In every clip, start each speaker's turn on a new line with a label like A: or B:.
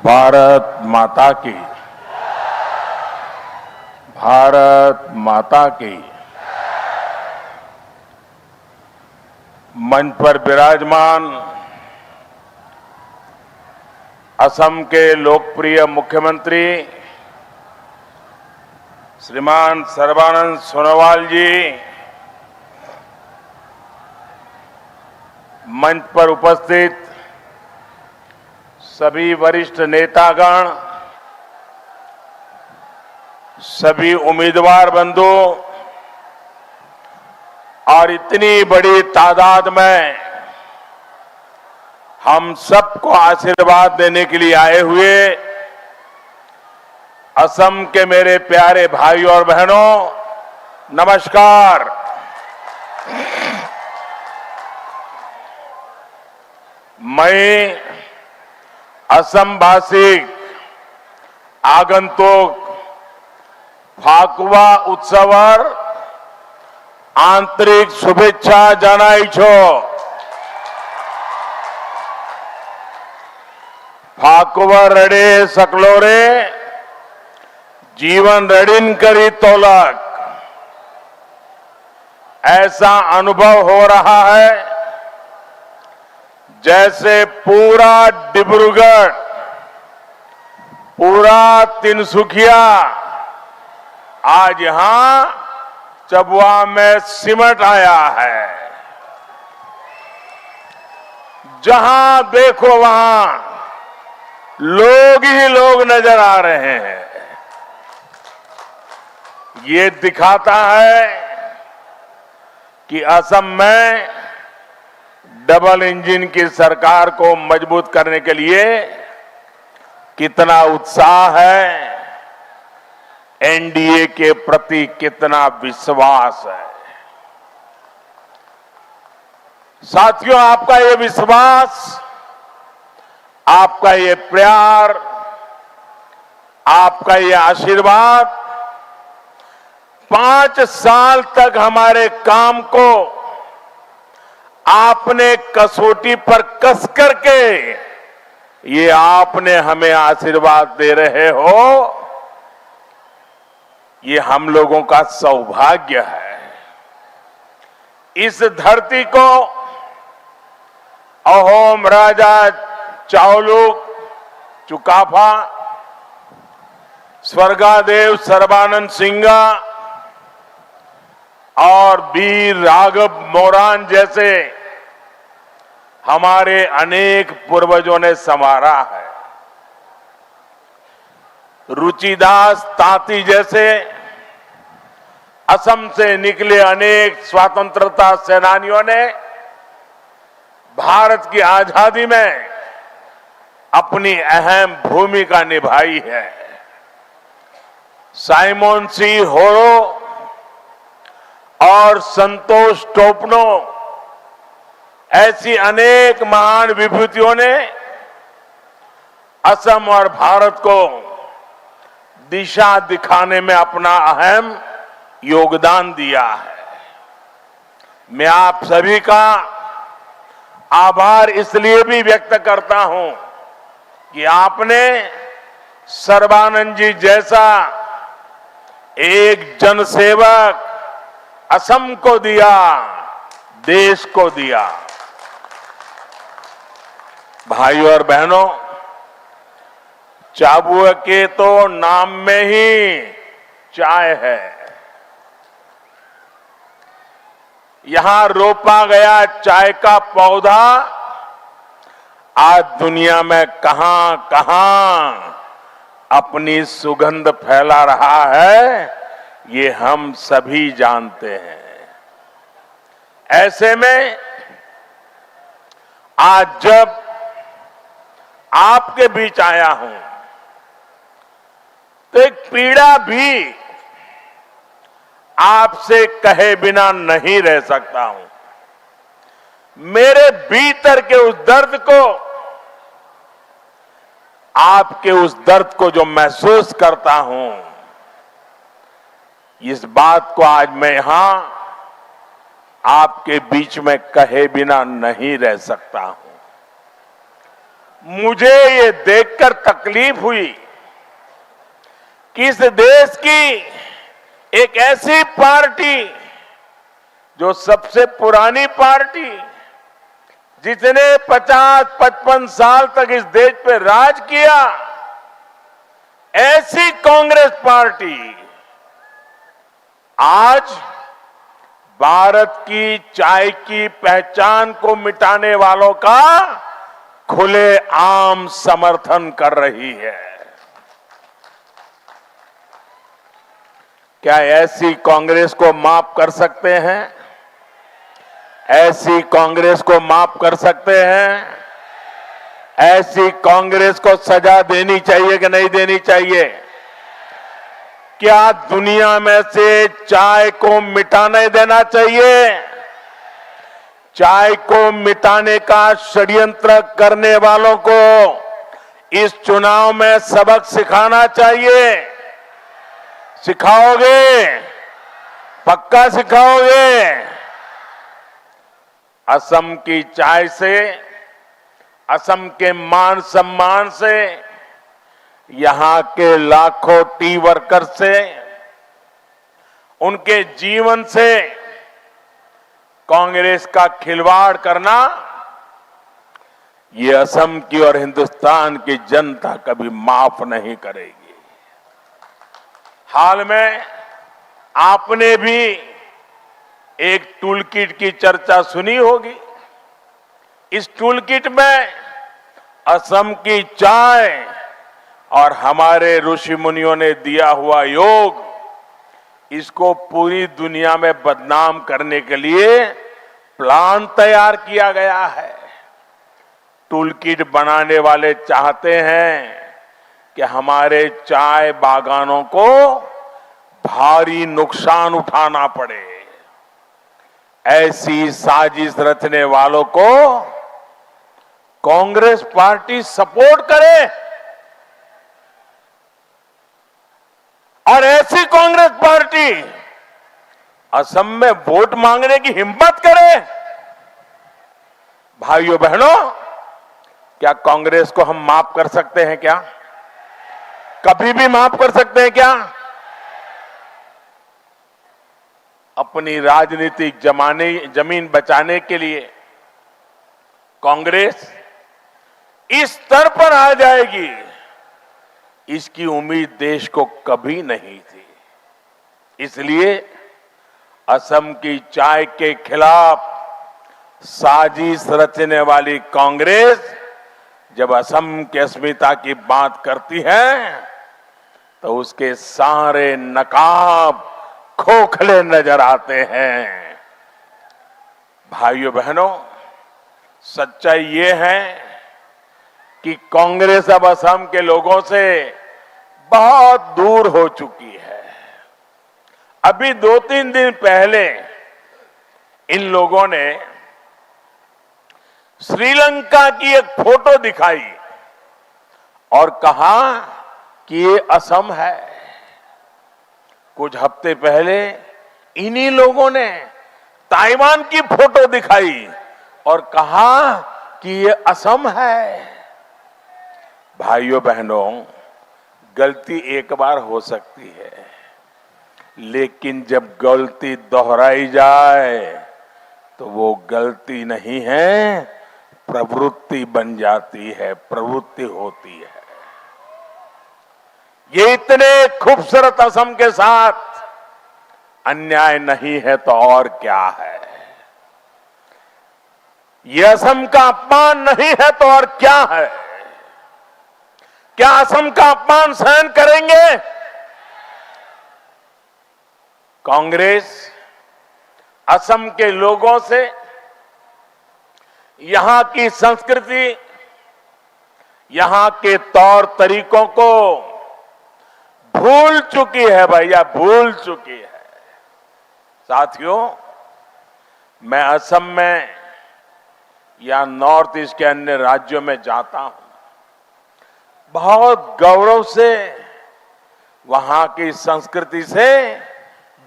A: भारत माता की, भारत माता की। मंच पर विराजमान असम के लोकप्रिय मुख्यमंत्री श्रीमान सर्बानंद सोनोवाल जी, मंच पर उपस्थित सभी वरिष्ठ नेतागण, सभी उम्मीदवार बंधु और इतनी बड़ी तादाद में हम सबको आशीर्वाद देने के लिए आए हुए असम के मेरे प्यारे भाइयों और बहनों, नमस्कार। मैं असमवासी आगंतुक फाकुवा उत्सवर आंतरिक शुभेच्छा जनाई छो। फाकुवा रड़े सकलोरे जीवन रड़िन करी तोलक, ऐसा अनुभव हो रहा है जैसे पूरा डिब्रूगढ़, पूरा तिनसुकिया आज यहां चबुआ में सिमट आया है। जहां देखो वहां लोग ही लोग नजर आ रहे हैं। ये दिखाता है कि असम में डबल इंजन की सरकार को मजबूत करने के लिए कितना उत्साह है, एनडीए के प्रति कितना विश्वास है। साथियों, आपका ये विश्वास, आपका ये प्यार, आपका ये आशीर्वाद 5 साल तक हमारे काम को आपने कसौटी पर कस करके ये आपने हमें आशीर्वाद दे रहे हो, ये हम लोगों का सौभाग्य है। इस धरती को अहोम राजा चाओलुक चुकाफा, स्वर्गादेव सर्बानंद सिंगा और वीर राघव मोरान जैसे हमारे अनेक पूर्वजों ने संवारा है। रुचिदास तांती जैसे असम से निकले अनेक स्वतंत्रता सेनानियों ने भारत की आजादी में अपनी अहम भूमिका निभाई है। साइमन सी होरो और संतोष टोपनो ऐसी अनेक महान विभूतियों ने असम और भारत को दिशा दिखाने में अपना अहम योगदान दिया है। मैं आप सभी का आभार इसलिए भी व्यक्त करता हूं कि आपने सर्बानंद जी जैसा एक जनसेवक असम को दिया, देश को दिया। भाइयों और बहनों, चाबुआ के तो नाम में ही चाय है। यहां रोपा गया चाय का पौधा आज दुनिया में कहां कहां अपनी सुगंध फैला रहा है, ये हम सभी जानते हैं। ऐसे में आज जब आपके बीच आया हूं तो एक पीड़ा भी आपसे कहे बिना नहीं रह सकता हूं। मेरे भीतर के उस दर्द को, आपके उस दर्द को जो महसूस करता हूं, इस बात को आज मैं यहां आपके बीच में कहे बिना नहीं रह सकता हूं। मुझे ये देखकर तकलीफ हुई कि इस देश की एक ऐसी पार्टी जो सबसे पुरानी पार्टी, जिसने 50-55 साल तक इस देश पे राज किया, ऐसी कांग्रेस पार्टी आज भारत की चाय की पहचान को मिटाने वालों का खुलेआम समर्थन कर रही है। क्या ऐसी कांग्रेस को माफ कर सकते हैं? ऐसी कांग्रेस को माफ कर सकते हैं? ऐसी कांग्रेस को सजा देनी चाहिए कि नहीं देनी चाहिए? क्या दुनिया में से चाय को मिटाने देना चाहिए? चाय को मिटाने का षड्यंत्र करने वालों को इस चुनाव में सबक सिखाना चाहिए। सिखाओगे? पक्का सिखाओगे? असम की चाय से, असम के मान सम्मान से, यहां के लाखों टी वर्कर से, उनके जीवन से कांग्रेस का खिलवाड़ करना, ये असम की और हिंदुस्तान की जनता कभी माफ नहीं करेगी। हाल में आपने भी एक टूलकिट की चर्चा सुनी होगी। इस टूलकिट में असम की चाय और हमारे ऋषि मुनियों ने दिया हुआ योग, इसको पूरी दुनिया में बदनाम करने के लिए प्लान तैयार किया गया है। टूलकिट बनाने वाले चाहते हैं कि हमारे चाय बागानों को भारी नुकसान उठाना पड़े। ऐसी साजिश रचने वालों को कांग्रेस पार्टी सपोर्ट करे और ऐसी कांग्रेस पार्टी असम में वोट मांगने की हिम्मत करे। भाइयों बहनों, क्या कांग्रेस को हम माफ कर सकते हैं? क्या कभी भी माफ कर सकते हैं? क्या अपनी राजनीतिक जमीन बचाने के लिए कांग्रेस इस स्तर पर आ जाएगी, इसकी उम्मीद देश को कभी नहीं थी। इसलिए असम की चाय के खिलाफ साजिश रचने वाली कांग्रेस जब असम की अस्मिता की बात करती है तो उसके सारे नकाब खोखले नजर आते हैं। भाइयों बहनों, सच्चाई ये है कि कांग्रेस अब असम के लोगों से बहुत दूर हो चुकी है। अभी 2-3 दिन पहले इन लोगों ने श्रीलंका की एक फोटो दिखाई और कहा कि ये असम है। कुछ हफ्ते पहले इन्हीं लोगों ने ताइवान की फोटो दिखाई और कहा कि ये असम है। भाइयों बहनों, गलती एक बार हो सकती है, लेकिन जब गलती दोहराई जाए तो वो गलती नहीं है, प्रवृत्ति बन जाती है, प्रवृत्ति होती है। ये इतने खूबसूरत असम के साथ अन्याय नहीं है तो और क्या है? ये असम का अपमान नहीं है तो और क्या है? क्या असम का अपमान सहन करेंगे? कांग्रेस असम के लोगों से यहां की संस्कृति, यहां के तौर तरीकों को भूल चुकी है भैया, भूल चुकी है। साथियों, मैं असम में या नॉर्थ ईस्ट के अन्य राज्यों में जाता हूं, बहुत गौरव से वहां की संस्कृति से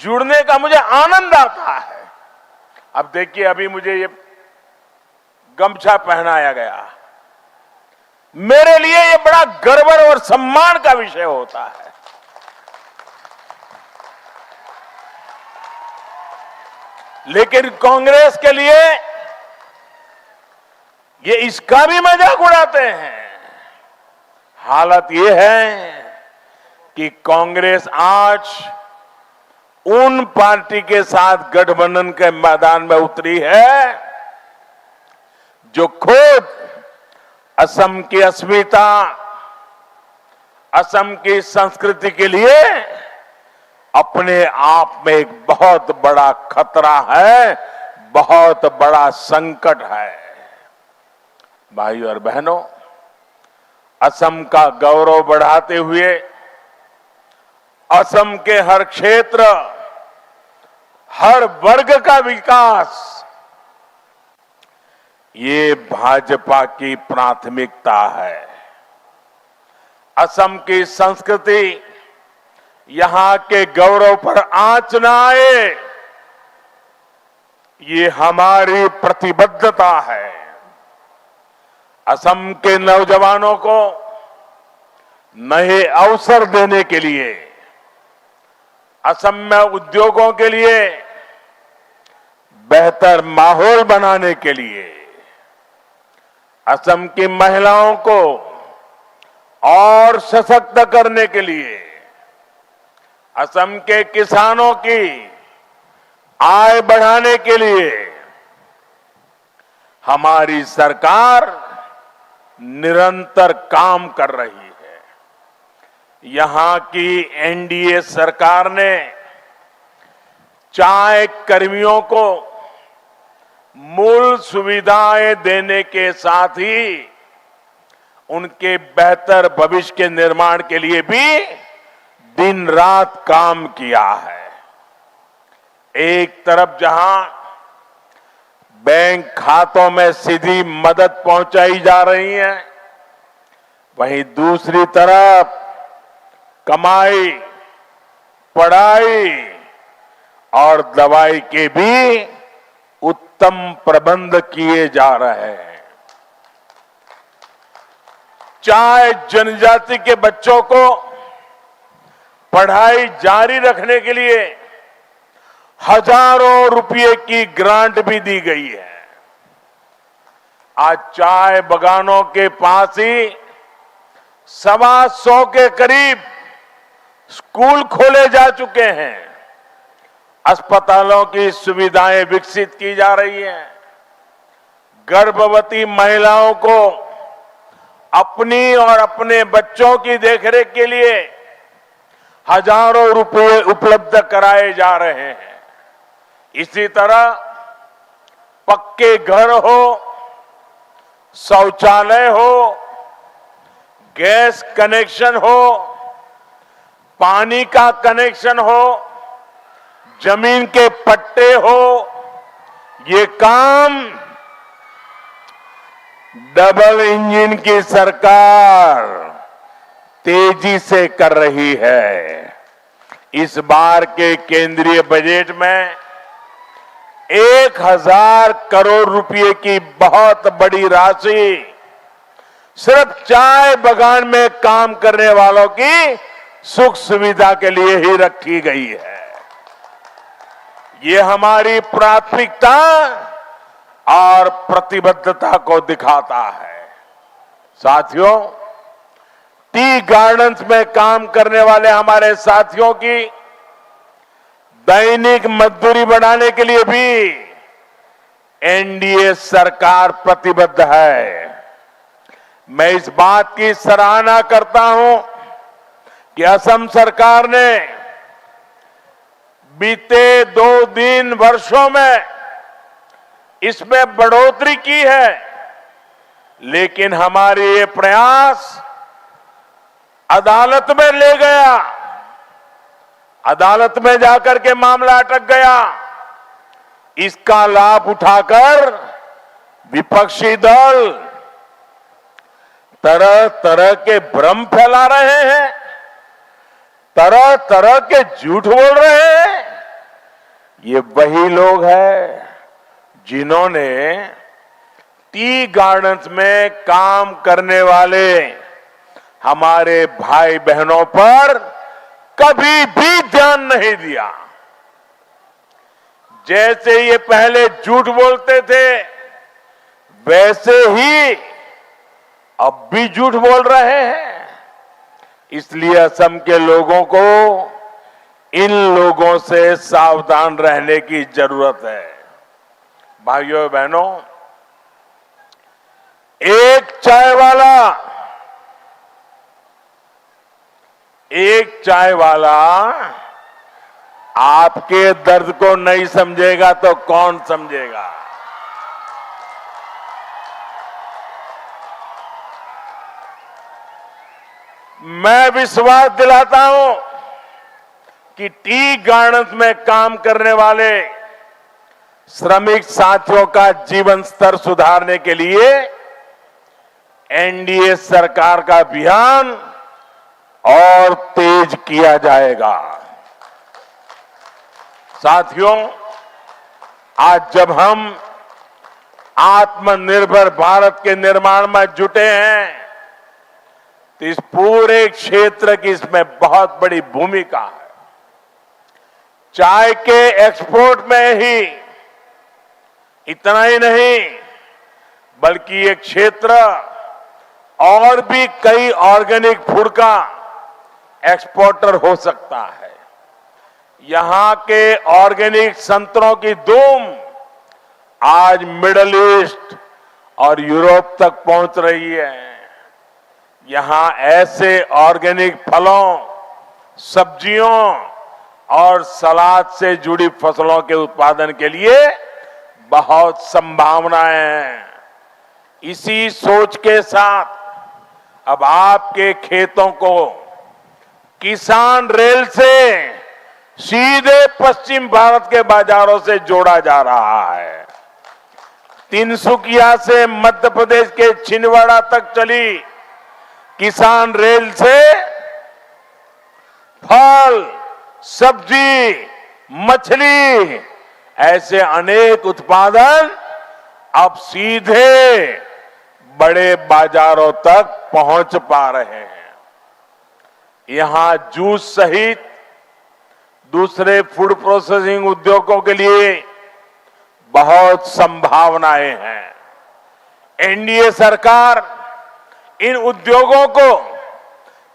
A: जुड़ने का मुझे आनंद आता है। अब देखिए, अभी मुझे ये गमछा पहनाया गया, मेरे लिए ये बड़ा गर्व और सम्मान का विषय होता है। लेकिन कांग्रेस के लिए ये इसका भी मजाक उड़ाते हैं। हालत ये है कि कांग्रेस आज उन पार्टी के साथ गठबंधन के मैदान में उतरी है जो खुद असम की अस्मिता, असम की संस्कृति के लिए अपने आप में एक बहुत बड़ा खतरा है, बहुत बड़ा संकट है। भाइयों और बहनों, असम का गौरव बढ़ाते हुए असम के हर क्षेत्र, हर वर्ग का विकास, ये भाजपा की प्राथमिकता है। असम की संस्कृति, यहां के गौरव पर आंच न आए, ये हमारी प्रतिबद्धता है। असम के नौजवानों को नए अवसर देने के लिए, असम में उद्योगों के लिए बेहतर माहौल बनाने के लिए, असम की महिलाओं को और सशक्त करने के लिए, असम के किसानों की आय बढ़ाने के लिए हमारी सरकार निरंतर काम कर रही है। यहां की एनडीए सरकार ने चाय कर्मियों को मूल सुविधाएं देने के साथ ही उनके बेहतर भविष्य के निर्माण के लिए भी दिन रात काम किया है। एक तरफ जहां बैंक खातों में सीधी मदद पहुंचाई जा रही है, वहीं दूसरी तरफ कमाई, पढ़ाई और दवाई के भी उत्तम प्रबंध किए जा रहे हैं। चाहे जनजाति के बच्चों को पढ़ाई जारी रखने के लिए हजारों रुपए की ग्रांट भी दी गई है। आज चाय बागानों के पास ही 125 के करीब स्कूल खोले जा चुके हैं। अस्पतालों की सुविधाएं विकसित की जा रही हैं। गर्भवती महिलाओं को अपनी और अपने बच्चों की देखरेख के लिए हजारों रुपए उपलब्ध कराए जा रहे हैं। इसी तरह पक्के घर हो, शौचालय हो, गैस कनेक्शन हो, पानी का कनेक्शन हो, जमीन के पट्टे हो, ये काम डबल इंजन की सरकार तेजी से कर रही है। इस बार के केंद्रीय बजट में 1000 करोड़ रुपए की बहुत बड़ी राशि सिर्फ चाय बागान में काम करने वालों की सुख सुविधा के लिए ही रखी गई है। ये हमारी प्राथमिकता और प्रतिबद्धता को दिखाता है। साथियों, टी गार्डन्स में काम करने वाले हमारे साथियों की दैनिक मजदूरी बढ़ाने के लिए भी एनडीए सरकार प्रतिबद्ध है। मैं इस बात की सराहना करता हूं कि असम सरकार ने बीते 2 वर्षों में इसमें बढ़ोतरी की है, लेकिन हमारे ये प्रयास अदालत में ले गया। अदालत में जाकर के मामला अटक गया। इसका लाभ उठाकर विपक्षी दल तरह तरह के भ्रम फैला रहे हैं, तरह तरह के झूठ बोल रहे हैं। ये वही लोग हैं जिन्होंने टी गार्डन्स में काम करने वाले हमारे भाई बहनों पर कभी भी ध्यान नहीं दिया। जैसे ये पहले झूठ बोलते थे, वैसे ही अब भी झूठ बोल रहे हैं। इसलिए असम के लोगों को इन लोगों से सावधान रहने की जरूरत है। भाइयों बहनों, एक चाय वाला आपके दर्द को नहीं समझेगा तो कौन समझेगा। मैं विश्वास दिलाता हूं कि टी गार्डन्स में काम करने वाले श्रमिक साथियों का जीवन स्तर सुधारने के लिए एनडीए सरकार का अभियान और तेज किया जाएगा। साथियों, आज जब हम आत्मनिर्भर भारत के निर्माण में जुटे हैं, तो इस पूरे क्षेत्र की इसमें बहुत बड़ी भूमिका है। चाय के एक्सपोर्ट में ही इतना ही नहीं, बल्कि ये क्षेत्र और भी कई ऑर्गेनिक फूड का एक्सपोर्टर हो सकता है। यहां के ऑर्गेनिक संतरों की धूम आज मिडिल ईस्ट और यूरोप तक पहुंच रही है। यहां ऐसे ऑर्गेनिक फलों, सब्जियों और सलाद से जुड़ी फसलों के उत्पादन के लिए बहुत संभावनाएं हैं। इसी सोच के साथ अब आपके खेतों को किसान रेल से सीधे पश्चिम भारत के बाजारों से जोड़ा जा रहा है। तिनसुकिया से मध्य प्रदेश के छिंदवाड़ा तक चली किसान रेल से फल, सब्जी, मछली ऐसे अनेक उत्पादन अब सीधे बड़े बाजारों तक पहुंच पा रहे हैं। यहां जूस सहित दूसरे फूड प्रोसेसिंग उद्योगों के लिए बहुत संभावनाएं हैं। एनडीए सरकार इन उद्योगों को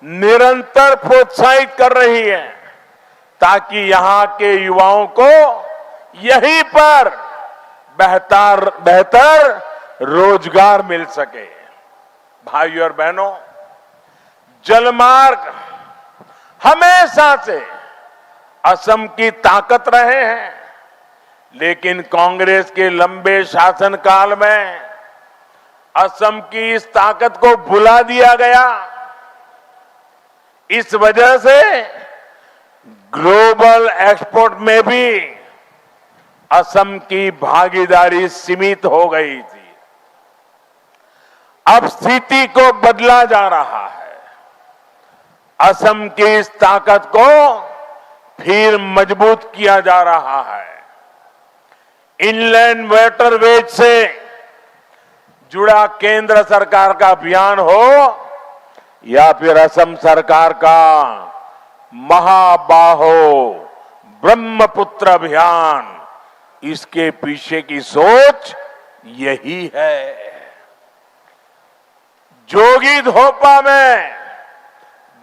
A: निरंतर प्रोत्साहित कर रही है ताकि यहां के युवाओं को यहीं पर बेहतर रोजगार मिल सके। भाइयों और बहनों, जलमार्ग हमेशा से असम की ताकत रहे हैं, लेकिन कांग्रेस के लंबे शासनकाल में असम की इस ताकत को भुला दिया गया। इस वजह से ग्लोबल एक्सपोर्ट में भी असम की भागीदारी सीमित हो गई थी। अब स्थिति को बदला जा रहा है। असम की इस ताकत को फिर मजबूत किया जा रहा है। इनलैंड वाटरवेज से जुड़ा केंद्र सरकार का अभियान हो या फिर असम सरकार का महाबाहो ब्रह्मपुत्र अभियान, इसके पीछे की सोच यही है। जोगी धोपा में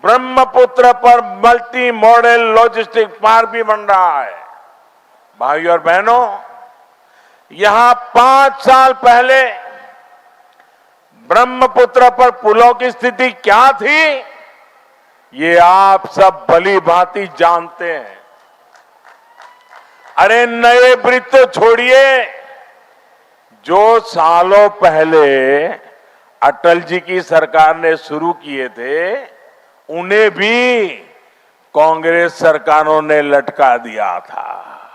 A: ब्रह्मपुत्र पर मल्टी मॉडल लॉजिस्टिक पार्क भी बन रहा है। भाइयों और बहनों, यहां 5 साल पहले ब्रह्मपुत्र पर पुलों की स्थिति क्या थी, ये आप सब भली भांति जानते हैं। अरे नए ब्रिज तो छोड़िए, जो सालों पहले अटल जी की सरकार ने शुरू किए थे, उन्हें भी कांग्रेस सरकारों ने लटका दिया था।